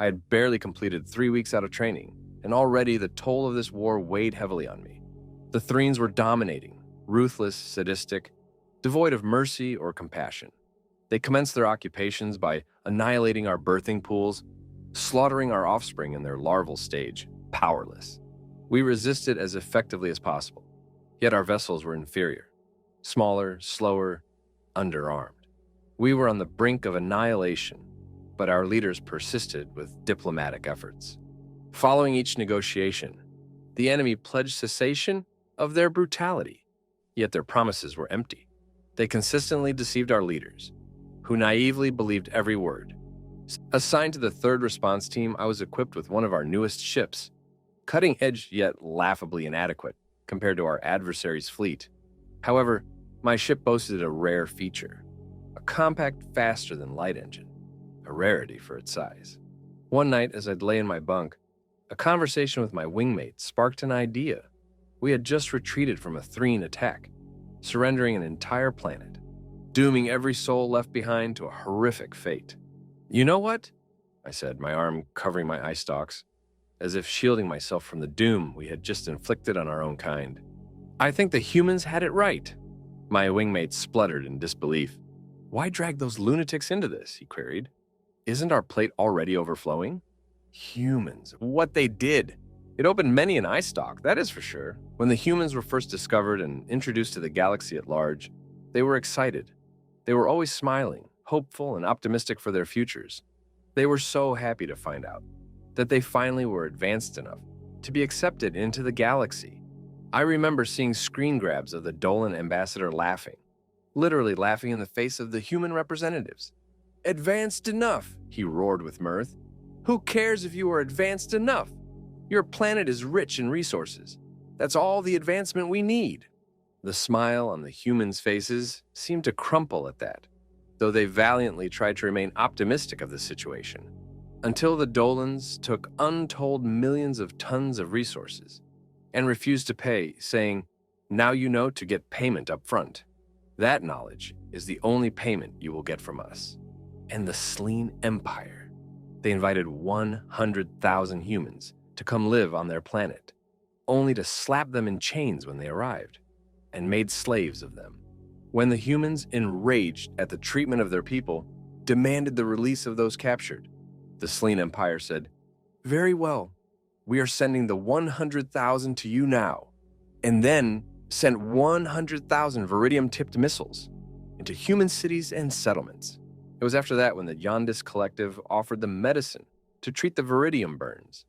I had barely completed 3 weeks out of training, and already the toll of this war weighed heavily on me. The Threens were dominating, ruthless, sadistic, devoid of mercy or compassion. They commenced their occupations by annihilating our birthing pools, slaughtering our offspring in their larval stage, powerless. We resisted as effectively as possible, yet our vessels were inferior, smaller, slower, underarmed. We were on the brink of annihilation, but our leaders persisted with diplomatic efforts. Following each negotiation, the enemy pledged cessation of their brutality, yet their promises were empty. They consistently deceived our leaders, who naively believed every word. Assigned to the third response team, I was equipped with one of our newest ships, cutting-edge yet laughably inadequate compared to our adversary's fleet. However, my ship boasted a rare feature, a compact, faster-than-light engine, a rarity for its size. One night, as I'd lay in my bunk, a conversation with my wingmate sparked an idea. We had just retreated from a Threen attack, surrendering an entire planet, dooming every soul left behind to a horrific fate. "You know what?" I said, my arm covering my eye stalks, as if shielding myself from the doom we had just inflicted on our own kind. "I think the humans had it right." My wingmate spluttered in disbelief. "Why drag those lunatics into this?" he queried. "Isn't our plate already overflowing?" Humans, what they did. It opened many an eye stalk, that is for sure. When the humans were first discovered and introduced to the galaxy at large, they were excited. They were always smiling, hopeful, and optimistic for their futures. They were so happy to find out that they finally were advanced enough to be accepted into the galaxy. I remember seeing screen grabs of the Dolan ambassador laughing, literally laughing in the face of the human representatives. "Advanced enough," he roared with mirth. "Who cares if you are advanced enough? Your planet is rich in resources. That's all the advancement we need." The smile on the humans' faces seemed to crumple at that, though they valiantly tried to remain optimistic of the situation, until the Dolans took untold millions of tons of resources and refused to pay, saying, "Now you know to get payment up front. That knowledge is the only payment you will get from us." And the Sleen Empire. They invited 100,000 humans to come live on their planet, only to slap them in chains when they arrived, and made slaves of them. When the humans, enraged at the treatment of their people, demanded the release of those captured, the Sleen Empire said, "Very well, we are sending the 100,000 to you now," and then sent 100,000 Viridium-tipped missiles into human cities and settlements. It was after that when the Yondis Collective offered them medicine to treat the Viridium burns.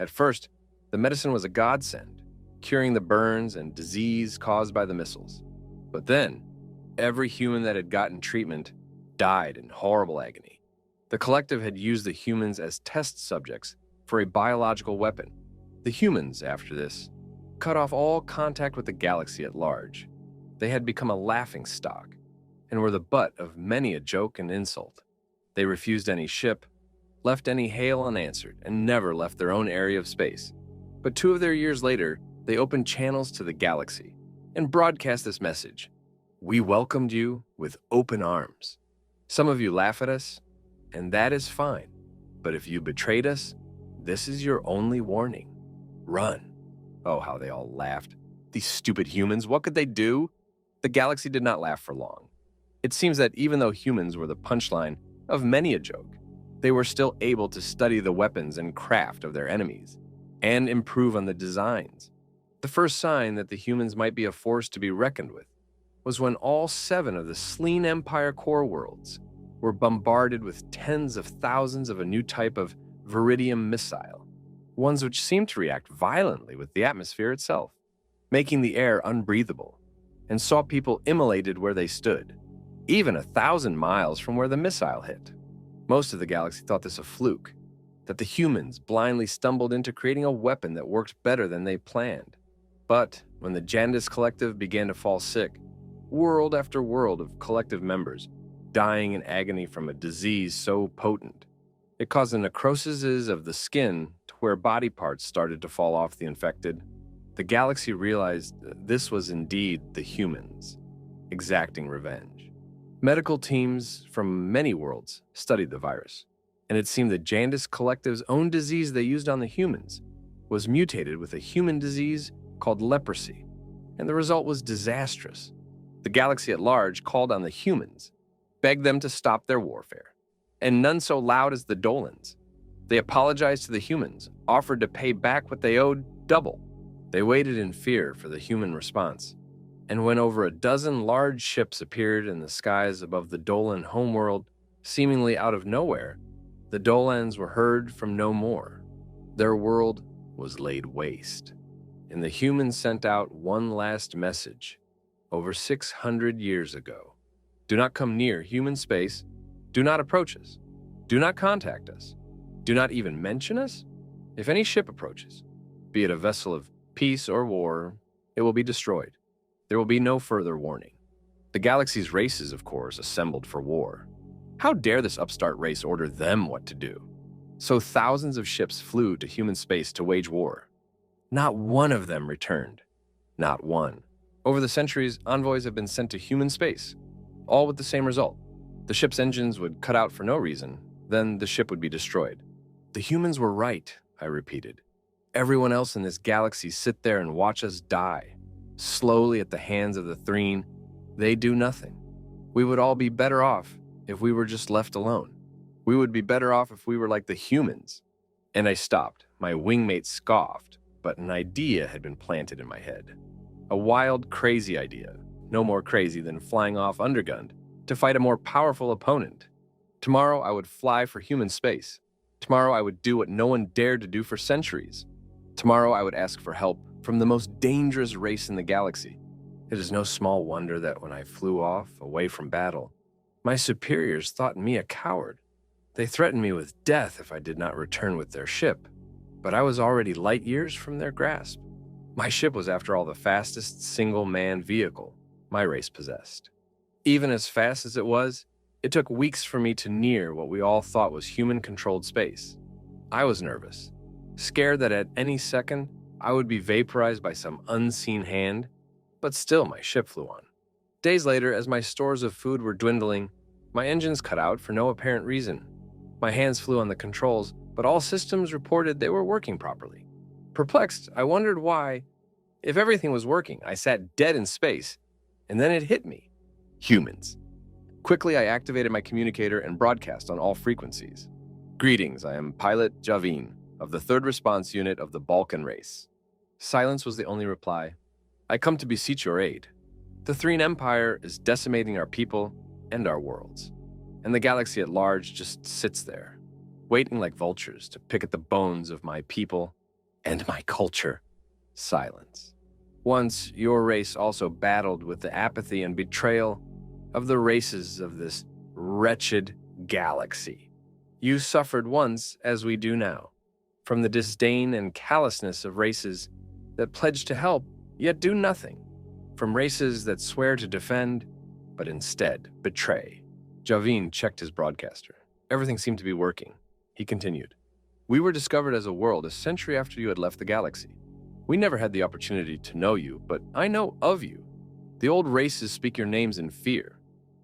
At first, the medicine was a godsend, curing the burns and disease caused by the missiles. But then, every human that had gotten treatment died in horrible agony. The Collective had used the humans as test subjects for a biological weapon. The humans, after this, cut off all contact with the galaxy at large. They had become a laughingstock and were the butt of many a joke and insult. They refused any ship, left any hail unanswered, and never left their own area of space. But 2 of their years later, they opened channels to the galaxy and broadcast this message: "We welcomed you with open arms. Some of you laugh at us, and that is fine. But if you betrayed us, this is your only warning. Run." Oh, how they all laughed. These stupid humans, what could they do? The galaxy did not laugh for long. It seems that even though humans were the punchline of many a joke, they were still able to study the weapons and craft of their enemies and improve on the designs. The first sign that the humans might be a force to be reckoned with was when all 7 of the Sleen Empire core worlds were bombarded with tens of thousands of a new type of Viridium missile, ones which seemed to react violently with the atmosphere itself, making the air unbreathable, and saw people immolated where they stood, even 1,000 miles from where the missile hit. Most of the galaxy thought this a fluke, that the humans blindly stumbled into creating a weapon that worked better than they planned. But when the Yondis Collective began to fall sick, world after world of collective members dying in agony from a disease so potent, it caused the necroses of the skin to where body parts started to fall off the infected. The galaxy realized this was indeed the humans, exacting revenge. Medical teams from many worlds studied the virus, and it seemed the Jandis Collective's own disease they used on the humans was mutated with a human disease called leprosy, and the result was disastrous. The galaxy at large called on the humans, begged them to stop their warfare, and none so loud as the Dolans. They apologized to the humans, offered to pay back what they owed double. They waited in fear for the human response, and when over a dozen large ships appeared in the skies above the Dolan homeworld, seemingly out of nowhere, the Dolans were heard from no more. Their world was laid waste, and the humans sent out one last message over 600 years ago. Do not come near human space. Do not approach us. Do not contact us. Do not even mention us. If any ship approaches, be it a vessel of peace or war, it will be destroyed. There will be no further warning. The galaxy's races, of course, assembled for war. How dare this upstart race order them what to do? So thousands of ships flew to human space to wage war. Not one of them returned. Not one. Over the centuries, envoys have been sent to human space, all with the same result. The ship's engines would cut out for no reason, then the ship would be destroyed. The humans were right, I repeated. Everyone else in this galaxy sit there and watch us die, slowly at the hands of the Threen. They do nothing. We would all be better off if we were just left alone. We would be better off if we were like the humans. And I stopped. My wingmate scoffed, but an idea had been planted in my head. A wild, crazy idea, no more crazy than flying off undergunned to fight a more powerful opponent. Tomorrow I would fly for human space. Tomorrow I would do what no one dared to do for centuries. Tomorrow I would ask for help from the most dangerous race in the galaxy. It is no small wonder that when I flew off, away from battle, my superiors thought me a coward. They threatened me with death if I did not return with their ship, but I was already light years from their grasp. My ship was, after all, the fastest single-man vehicle my race possessed. Even as fast as it was, it took weeks for me to near what we all thought was human-controlled space. I was nervous, scared that at any second I would be vaporized by some unseen hand, but still my ship flew on. Days later, as my stores of food were dwindling, my engines cut out for no apparent reason. My hands flew on the controls, but all systems reported they were working properly. Perplexed, I wondered why, if everything was working, I sat dead in space, and then it hit me. Humans. Quickly, I activated my communicator and broadcast on all frequencies. Greetings, I am Pilot Javin of the 3rd Response Unit of the Balkan race. Silence was the only reply. I come to beseech your aid. The Threen Empire is decimating our people and our worlds, and the galaxy at large just sits there, waiting like vultures to pick at the bones of my people and my culture. Silence. Once, your race also battled with the apathy and betrayal of the races of this wretched galaxy. You suffered once, as we do now, from the disdain and callousness of races that pledge to help, yet do nothing, from races that swear to defend, but instead betray. Javin checked his broadcaster. Everything seemed to be working. He continued. We were discovered as a world a century after you had left the galaxy. We never had the opportunity to know you, but I know of you. The old races speak your names in fear.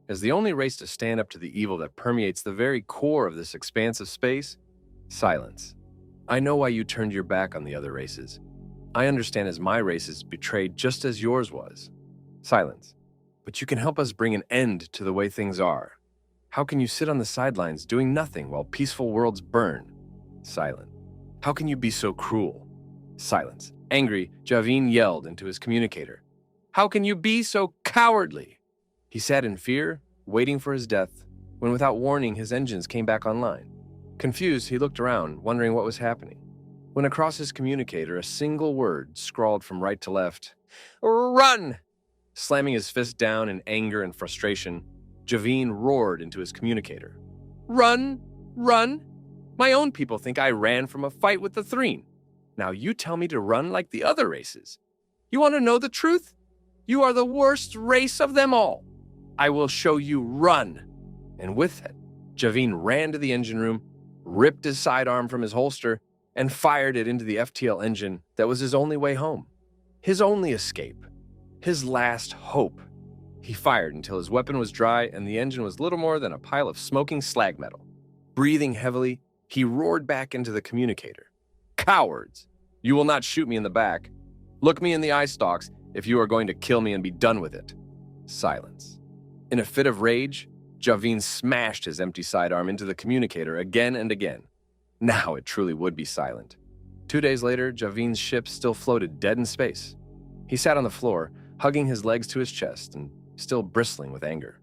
As the only race to stand up to the evil that permeates the very core of this expanse of space, silence. I know why you turned your back on the other races. I understand as my race is betrayed just as yours was. Silence. But you can help us bring an end to the way things are. How can you sit on the sidelines doing nothing while peaceful worlds burn? Silent. How can you be so cruel? Silence. Angry, Javin yelled into his communicator. How can you be so cowardly? He sat in fear, waiting for his death, when without warning his engines came back online. Confused, he looked around, wondering what was happening. When across his communicator, a single word scrawled from right to left. Run! Slamming his fist down in anger and frustration, Javin roared into his communicator. Run! Run! My own people think I ran from a fight with the Threen. Now you tell me to run like the other races. You want to know the truth? You are the worst race of them all. I will show you run. And with it, Javin ran to the engine room, ripped his sidearm from his holster, and fired it into the FTL engine that was his only way home. His only escape. His last hope. He fired until his weapon was dry and the engine was little more than a pile of smoking slag metal. Breathing heavily, he roared back into the communicator. Cowards! You will not shoot me in the back. Look me in the eye stalks if you are going to kill me and be done with it. Silence. In a fit of rage, Javin smashed his empty sidearm into the communicator again and again. Now it truly would be silent. 2 days later, Javin's ship still floated dead in space. He sat on the floor, hugging his legs to his chest and still bristling with anger.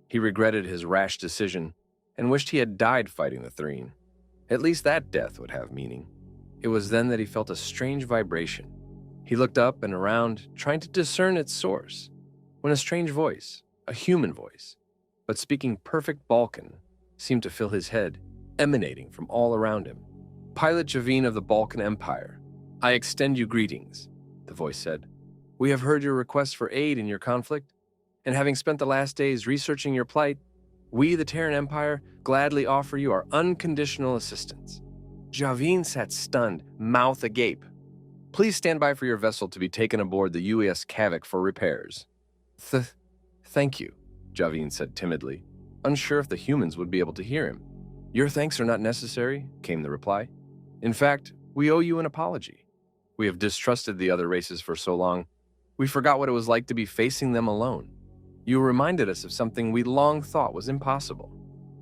He regretted his rash decision and wished he had died fighting the Threen. At least that death would have meaning. It was then that he felt a strange vibration. He looked up and around, trying to discern its source, when a strange voice, a human voice, but speaking perfect Balkan, seemed to fill his head, emanating from all around him. Pilot Javin of the Balkan Empire, I extend you greetings, the voice said. We have heard your request for aid in your conflict, and having spent the last days researching your plight, we, the Terran Empire, gladly offer you our unconditional assistance. Javin sat stunned, mouth agape. Please stand by for your vessel to be taken aboard the UES Kavik for repairs. Thank you, Javin said timidly, unsure if the humans would be able to hear him. Your thanks are not necessary, came the reply. In fact, we owe you an apology. We have distrusted the other races for so long, we forgot what it was like to be facing them alone. You reminded us of something we long thought was impossible.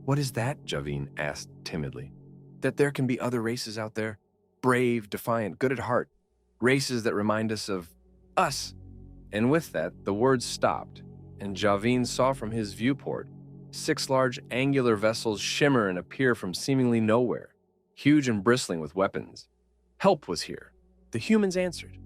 What is that? Javin asked timidly. That there can be other races out there, brave, defiant, good at heart, races that remind us of us. And with that, the words stopped, and Javin saw from his viewport 6 large angular vessels shimmer and appear from seemingly nowhere, huge and bristling with weapons. Help was here. The humans answered.